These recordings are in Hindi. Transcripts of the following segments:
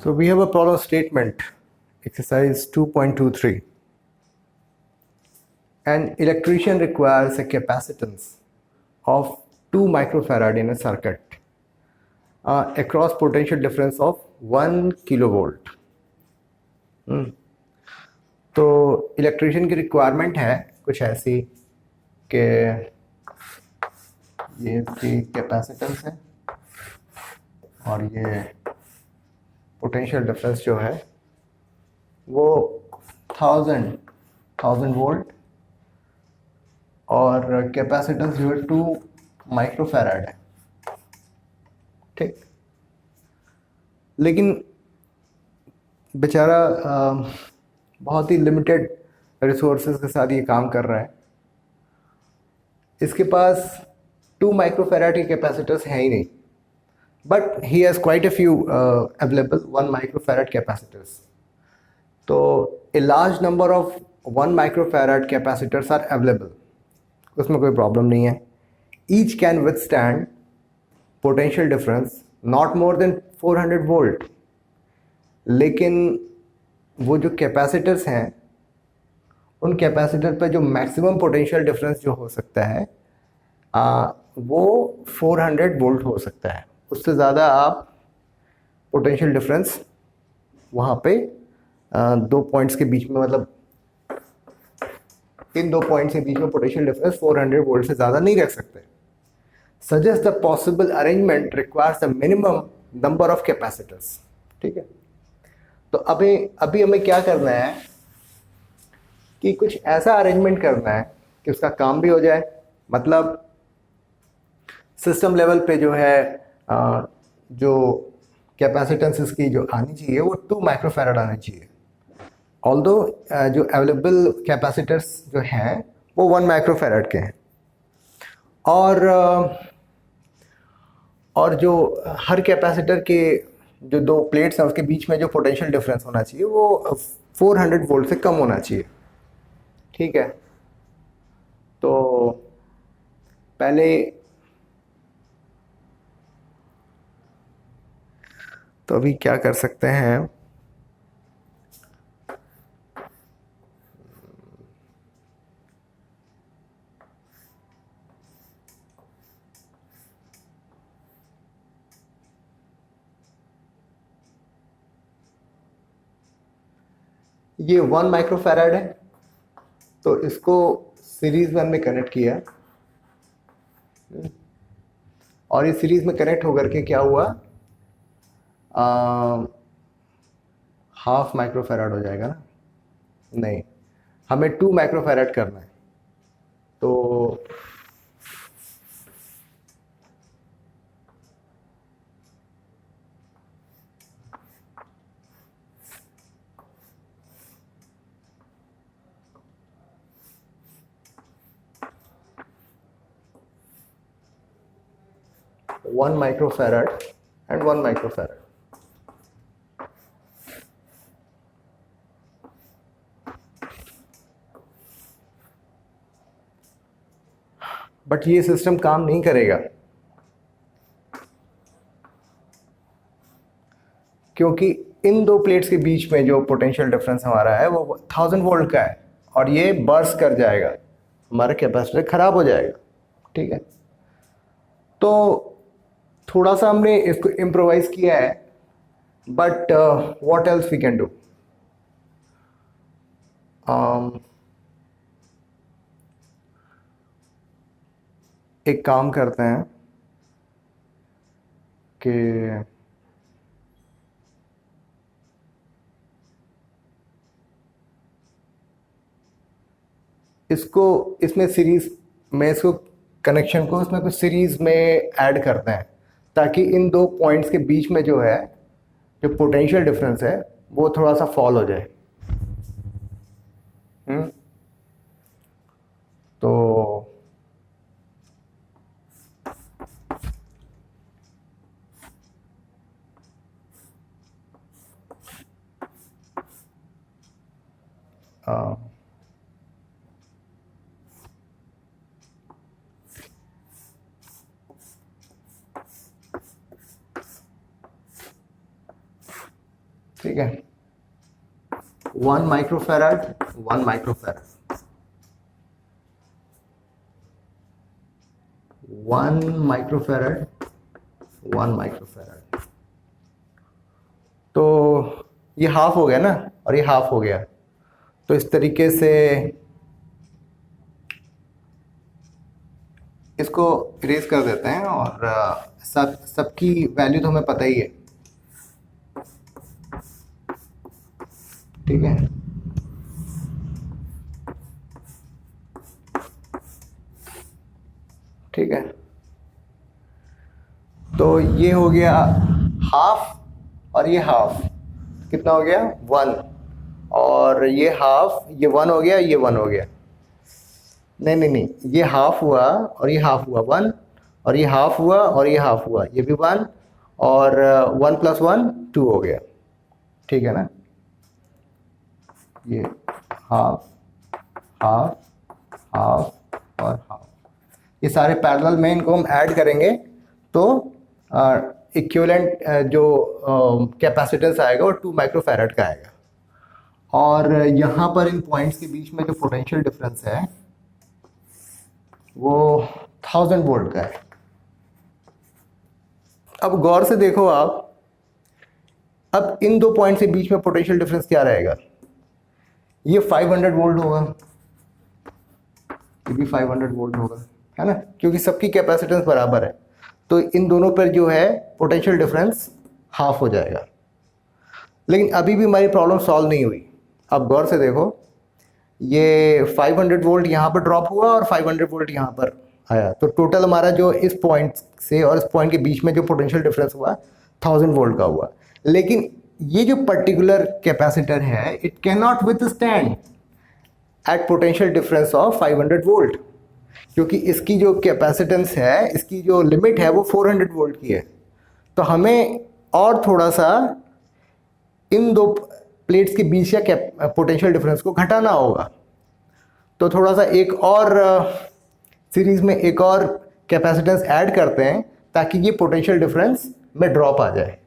So we have a problem statement, exercise 2.23. An electrician requires a capacitance of 2 microfarad in a circuit across potential difference of 1 kilovolt. तो इलेक्ट्रिशियन की रिक्वायरमेंट है कुछ ऐसी कि ये इसकी कैपेसिटेंस है और ये पोटेंशियल डिफरेंस जो है वो 1000 वोल्ट और कैपेसिटेंस जो है 2 माइक्रोफैराड है, ठीक। लेकिन बेचारा बहुत ही लिमिटेड रिसोर्सेज के साथ ये काम कर रहा है। इसके पास 2 माइक्रोफैराड के कैपेसिटर्स हैं ही नहीं, but he has quite a few available 1 microfarad capacitors. तो a large number of 1 microfarad capacitors are available, उसमें कोई प्रॉब्लम नहीं है। Each can withstand potential difference not more than 400 volt. लेकिन वो जो कैपेसिटर्स हैं उन कैपेसिटर पर जो मैक्सिमम पोटेंशियल डिफरेंस जो हो सकता है वो 400 वोल्ट हो सकता है। उससे ज़्यादा आप पोटेंशियल डिफरेंस वहाँ पे 2 पॉइंट्स के बीच में, मतलब इन 2 पॉइंट्स के बीच में पोटेंशियल डिफरेंस 400 वोल्ट से ज़्यादा नहीं रख सकते। Suggest the possible arrangement requires the minimum number of capacitors, ठीक है। तो अभी हमें क्या करना है कि कुछ ऐसा अरेंजमेंट करना है कि उसका काम भी हो जाए। मतलब सिस्टम लेवल पे जो है जो कैपेसिटेंस इसकी जो आनी चाहिए वो 2 माइक्रोफैराड आनी चाहिए। ऑल्दो जो अवेलेबल कैपेसिटर्स जो हैं वो 1 माइक्रोफैराड के हैं और जो हर कैपेसिटर के जो 2 प्लेट्स हैं उसके बीच में जो पोटेंशियल डिफरेंस होना चाहिए वो 400 वोल्ट से कम होना चाहिए, ठीक है। तो अभी क्या कर सकते हैं, ये 1 माइक्रोफैराड है तो इसको सीरीज में हमने कनेक्ट किया और ये सीरीज में कनेक्ट होकर के क्या हुआ, हाफ माइक्रोफैराड हो जाएगा ना। नहीं, हमें 2 माइक्रोफैराड करना है। तो one microfarad and 1 microfarad. But ये सिस्टम काम नहीं करेगा क्योंकि इन 2 प्लेट्स के बीच में जो पोटेंशियल डिफरेंस हमारा है वो 1000 वोल्ट का है और ये बर्स्ट कर जाएगा, हमारा कैपेसिटर खराब हो जाएगा, ठीक है। तो थोड़ा सा हमने इसको इम्प्रोवाइज किया है, but what else we can do. एक काम करते हैं कि इसमें सीरीज में इसको कनेक्शन को इसमें कुछ सीरीज में ऐड करते हैं ताकि इन 2 पॉइंट्स के बीच में जो है जो पोटेंशियल डिफरेंस है वो थोड़ा सा फॉल हो जाए। तो ठीक है, 1 माइक्रोफैराड 1 माइक्रोफैराड 1 माइक्रोफैराड 1 माइक्रोफैराड। तो ये हाफ हो गया ना, और ये हाफ हो गया, तो इस तरीके से इसको इरेज कर देते हैं। और सबकी वैल्यू तो हमें पता ही है, ठीक है। ठीक है, तो ये हो गया हाफ, और ये हाफ कितना हो गया 1, और ये हाफ, ये 1 हो गया, ये 1 हो गया। नहीं नहीं नहीं, ये हाफ हुआ और ये हाफ हुआ 1, और ये हाफ हुआ और ये हाफ हुआ, ये भी 1, और 1 + 1 2 हो गया, ठीक है ना। ये हाफ हाफ हाफ और हाफ, ये सारे पैरेलल में, इनको हम ऐड करेंगे तो इक्विवेलेंट जो कैपेसिटेंस आएगा वो 2 माइक्रोफैराड का आएगा। और यहाँ पर इन पॉइंट्स के बीच में जो पोटेंशियल डिफरेंस है वो 1000 वोल्ट का है। अब गौर से देखो आप, अब इन दो पॉइंट के बीच में पोटेंशियल डिफरेंस क्या रहेगा? ये 500 वोल्ट होगा, ये भी 500 वोल्ट होगा, है ना, क्योंकि सबकी कैपेसिटेंस बराबर है। तो इन दोनों पर जो है पोटेंशियल डिफरेंस हाफ हो जाएगा। लेकिन अभी भी हमारी प्रॉब्लम सॉल्व नहीं हुई। अब गौर से देखो, ये 500 वोल्ट यहाँ पर ड्रॉप हुआ और 500 वोल्ट यहाँ पर आया, तो टोटल हमारा जो इस पॉइंट से और इस पॉइंट के बीच में जो पोटेंशियल डिफरेंस हुआ 1000 वोल्ट का हुआ। लेकिन ये जो पर्टिकुलर कैपेसिटर है, it can not withstand at potential difference of 500 volt, क्योंकि इसकी जो कैपेसिटेंस है, इसकी जो लिमिट है वो 400 वोल्ट की है। तो हमें और थोड़ा सा इन दो प्लेट्स के बीच का पोटेंशियल डिफरेंस को घटाना होगा। तो थोड़ा सा एक और सीरीज में एक और कैपेसिटेंस ऐड करते हैं ताकि ये पोटेंशियल डिफरेंस में ड्रॉप आ जाए,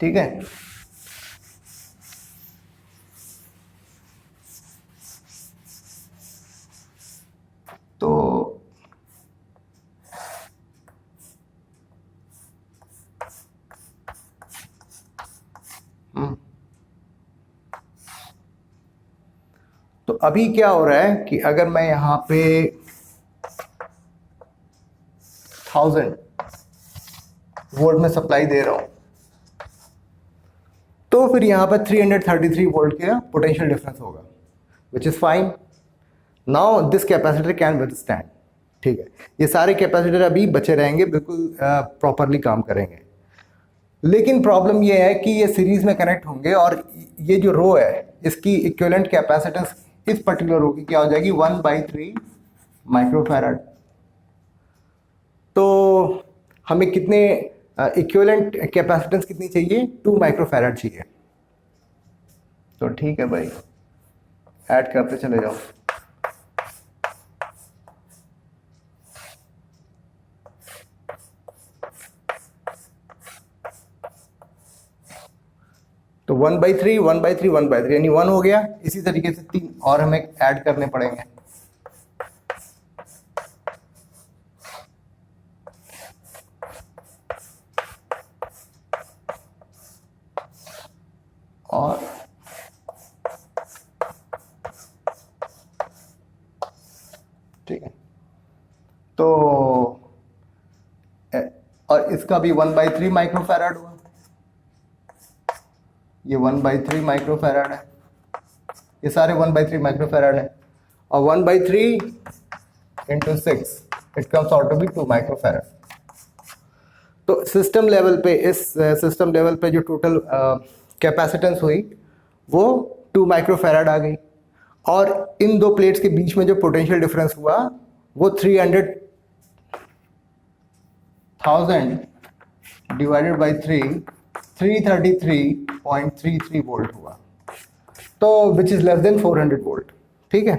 ठीक है। तो तो अभी क्या हो रहा है कि अगर मैं यहां पे 1000 वोल्ट में सप्लाई दे रहा हूं, तो फिर यहां पर 333 वोल्ट का पोटेंशियल डिफरेंस होगा, which is fine. Now this capacitor can withstand, ठीक है। ये सारे कैपेसिटर अभी बचे रहेंगे, बिल्कुल प्रॉपरली काम करेंगे। लेकिन प्रॉब्लम ये है कि ये सीरीज में कनेक्ट होंगे और ये जो रो है इसकी इक्विवेलेंट कैपेसिटेंस इस पर्टिकुलर रो की क्या हो जाएगी 1/3 माइक्रोफैराड। तो हमें कितने इक्विवेलेंट कैपेसिटेंस कितनी चाहिए? 2 माइक्रोफैराड चाहिए। तो ठीक है भाई, ऐड करते चले जाओ। तो 1/3 1/3 1/3 यानी 1 हो गया। इसी तरीके से 3 और हमें ऐड करने पड़ेंगे। और ठीक है, तो और इसका भी 1/3 माइक्रोफैराड हुआ, ये 1/3 माइक्रोफैराड है, ये सारे 1/3 माइक्रोफैराड है। और 1/3 × 6 it comes out to be 2 microfarad. तो सिस्टम लेवल पे, इस सिस्टम लेवल पे जो टोटल कैपेसिटेंस हुई वो 2 माइक्रोफैराड आ गई। और इन दो प्लेट्स के बीच में जो पोटेंशियल डिफरेंस हुआ वो 300,000 डिवाइडेड बाई 333.33 वोल्ट हुआ, तो which is less than 400 volt, ठीक है।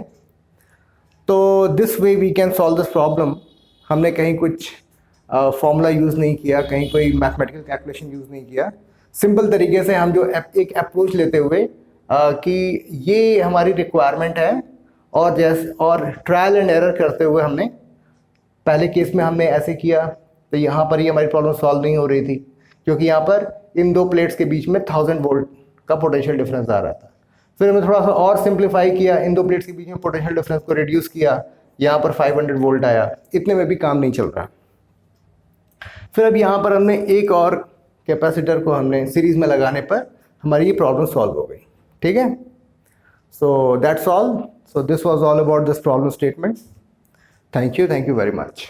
तो this way we can solve this problem. हमने कहीं कुछ फॉर्मूला यूज़ नहीं किया, कहीं कोई मैथमेटिकल कैलकुलेशन यूज़ नहीं किया, सिंपल तरीके से हम जो एक अप्रोच लेते हुए कि ये हमारी रिक्वायरमेंट है, और ट्रायल एंड एरर करते हुए हमने पहले केस में हमने ऐसे किया, तो यहाँ पर ही हमारी प्रॉब्लम सॉल्व नहीं हो रही थी, क्योंकि यहाँ पर इन दो प्लेट्स के बीच में 1000 वोल्ट का पोटेंशियल डिफरेंस आ रहा था। फिर हमने थोड़ा सा और सिंप्लीफाई किया, इन दो प्लेट्स के बीच में पोटेंशियल डिफरेंस को रिड्यूस किया, यहाँ पर 500 वोल्ट आया, इतने में भी काम नहीं चल रहा। फिर अब यहाँ पर हमने एक और कैपेसिटर को हमने सीरीज में लगाने पर हमारी ये प्रॉब्लम सॉल्व हो गई। ठीक है, so that's all. So this was all about this problem statement. Thank you very much.